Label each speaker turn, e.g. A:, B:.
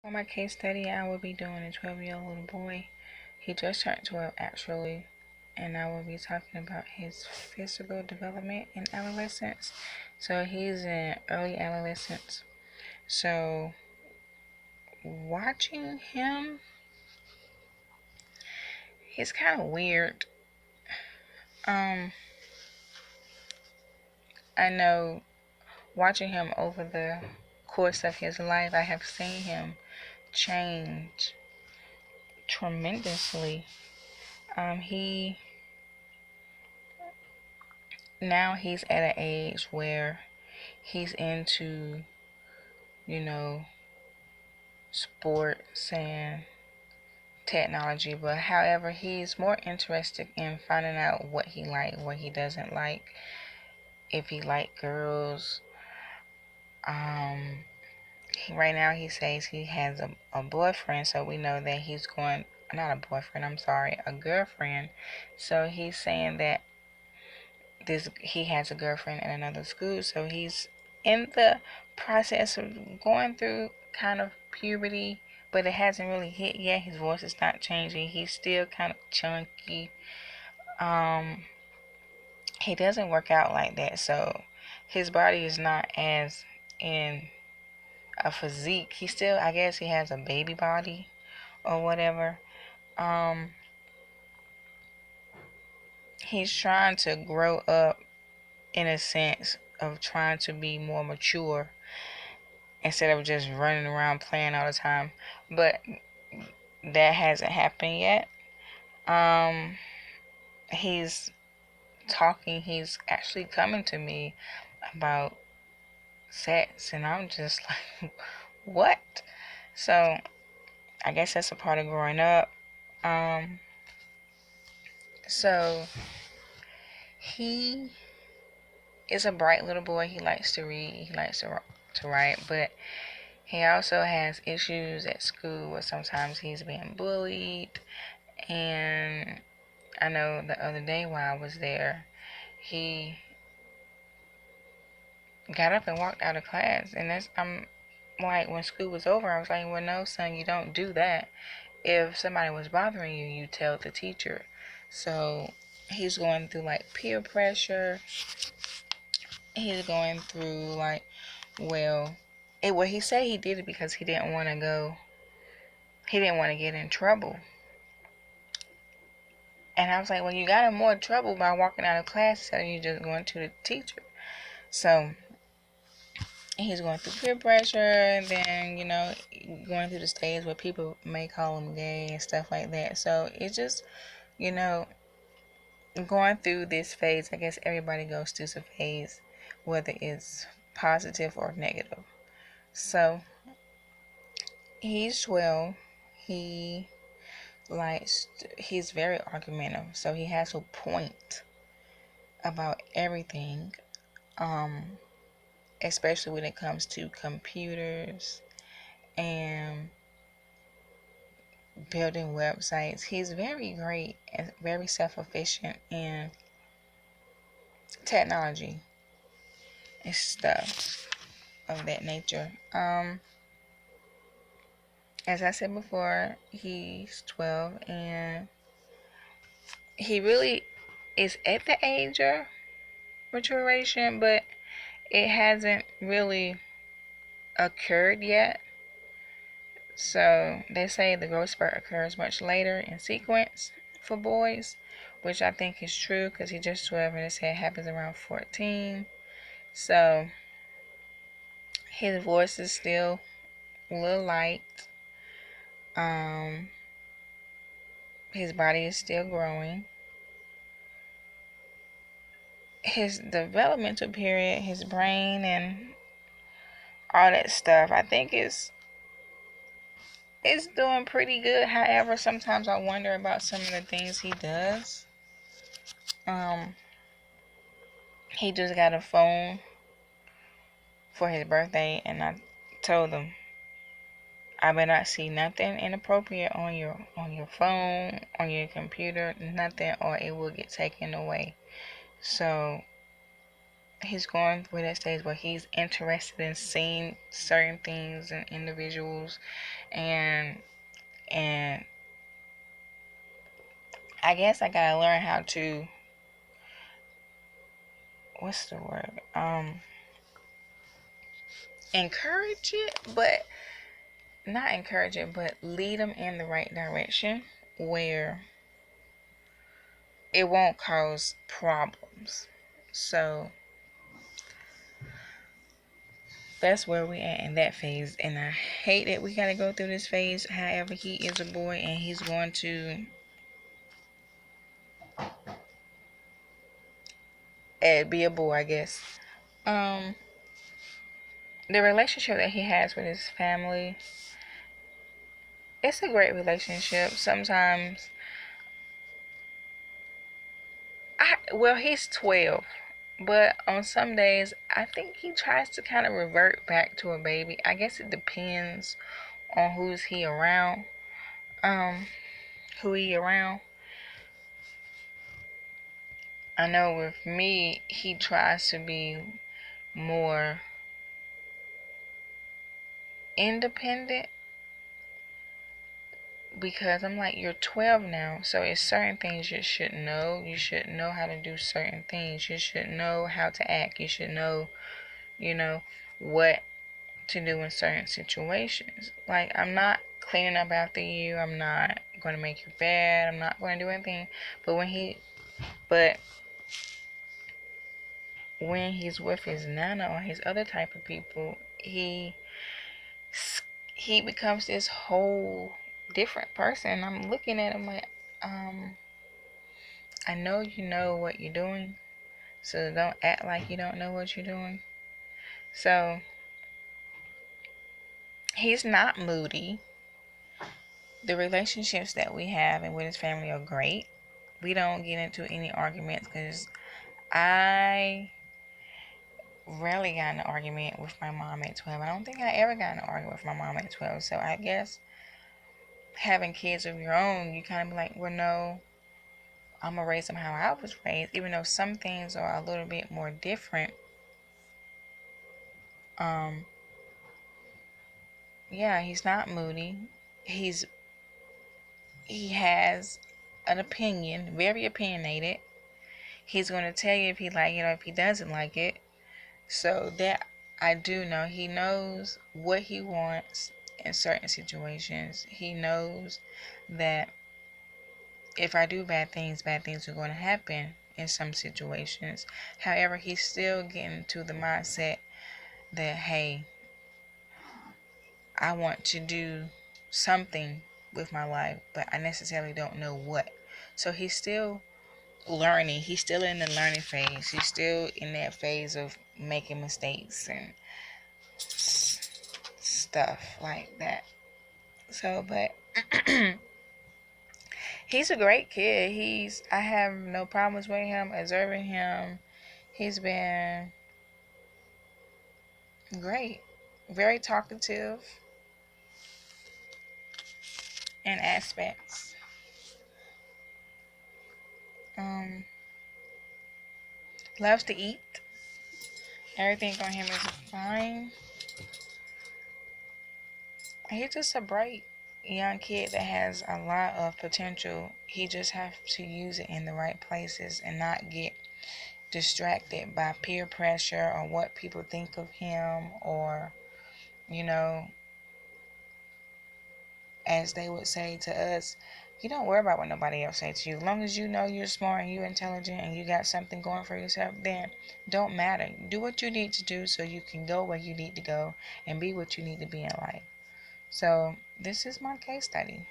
A: For my case study, I will be doing a 12-year-old little boy. He just turned 12 actually, and I will be talking about his physical development in adolescence. So he's in early adolescence. So watching him, he's kind of weird. Um, I know watching him over the course of his life, I have seen him change tremendously. He now he's at an age where he's into, you know, sports and technology, but however, he's more interested in finding out what he like, what he doesn't like, if he like girls. Um, right now he says he has a boyfriend, so we know that he's going, not a boyfriend, I'm sorry, a girlfriend. So he's saying that this he has a girlfriend in another school, so he's in the process of going through kind of puberty, but it hasn't really hit yet. His voice is not changing. He's still kind of chunky. Um, he doesn't work out like that, so his body is not as in a physique. He still, I guess, he has a baby body or whatever. Um, he's trying to grow up in a sense of trying to be more mature instead of just running around playing all the time. But that hasn't happened yet. Um, he's he's actually coming to me about sex, and I'm just like, what? So I guess that's a part of growing up. Um, so he is a bright little boy. He likes to read. He likes to write, but he also has issues at school where sometimes he's being bullied. And I know the other day while I was there, he got up and walked out of class. And I'm like, when school was over, I was like, well, no, son, you don't do that. If somebody was bothering you, you tell the teacher. So he's going through like peer pressure. He's going through like, well, he said he did it because he didn't want to he didn't want to get in trouble. And I was like, well, you got in more trouble by walking out of class instead of you just going to the teacher. So he's going through peer pressure, and then going through the stage where people may call him gay and stuff like that. So it's just you know going through this phase. I guess everybody goes through some phase, whether it's positive or negative. So he's 12. He he's very argumentative, so he has a point about everything, um especially when it comes to computers and building websites. He's very great and very self-efficient in technology and stuff of that nature. As I said before, he's 12, and he really is at the age of maturation, but it hasn't really occurred yet. So they say the growth spurt occurs much later in sequence for boys, which I think is true because he's just 12 and they say it happens around 14. So his voice is still a little light. Um, his body is still growing. His developmental period, his brain, and all that stuff, I think is doing pretty good. However, sometimes I wonder about some of the things he does. Um, he just got a phone for his birthday, and I told him I better not see nothing inappropriate on your phone, on your computer, nothing, or it will get taken away. So he's going through that stage where he's interested in seeing certain things and individuals, and and I guess I gotta learn how to, what's the word, encourage it, but not encourage it, but lead them in the right direction where it won't cause problems. So that's where we at in that phase, and I hate that we gotta go through this phase. However, he is a boy and he's going to be a boy, I guess. um the relationship that he has with his family, it's a great relationship. Sometimes he's 12, but on some days I think he tries to kind of revert back to a baby. I guess it depends on um who he around. I know with me, he tries to be more independent, because I'm like, you're 12 now, so it's certain things you should know. You should know how to do certain things. You should know how to act. You should know, you know, what to do in certain situations. Like, I'm not cleaning up after you. I'm not going to make you bad. I'm not going to do anything. But but when he's with his nana or his other type of people, he becomes this whole different person. I'm looking at him like, I know you know what you're doing, so don't act like you don't know what you're doing. So he's not moody. The relationships that we have and with his family are great. We don't get into any arguments because I rarely got in an argument with my mom at 12. I don't think I ever got in an argument with my mom at 12. So I guess having kids of your own, you kind of be like, well, no, I'm going to raise them how I was raised, even though some things are a little bit more different. Um, yeah, he's not moody. He's he has an opinion, very opinionated. He's going to tell you if he like it or if he doesn't like it. So that I do know, he knows what he wants in certain situations. He knows that if I do bad things are going to happen in some situations. However, he's still getting to the mindset that, hey, I want to do something with my life, but I necessarily don't know what. So he's still learning. He's still in the learning phase. He's still in that phase of making mistakes and stuff like that. So, but he's a great kid. I have no problems with him, observing him. He's been great. Very talkative in aspects. Um, Loves to eat. Everything on him is fine. He's just a bright young kid that has a lot of potential. He just has to use it in the right places and not get distracted by peer pressure or what people think of him, or, you know, as they would say to us, you don't worry about what nobody else says to you. As long as you know you're smart and you're intelligent and you got something going for yourself, then don't matter. Do what you need to do so you can go where you need to go and be what you need to be in life. So this is my case study.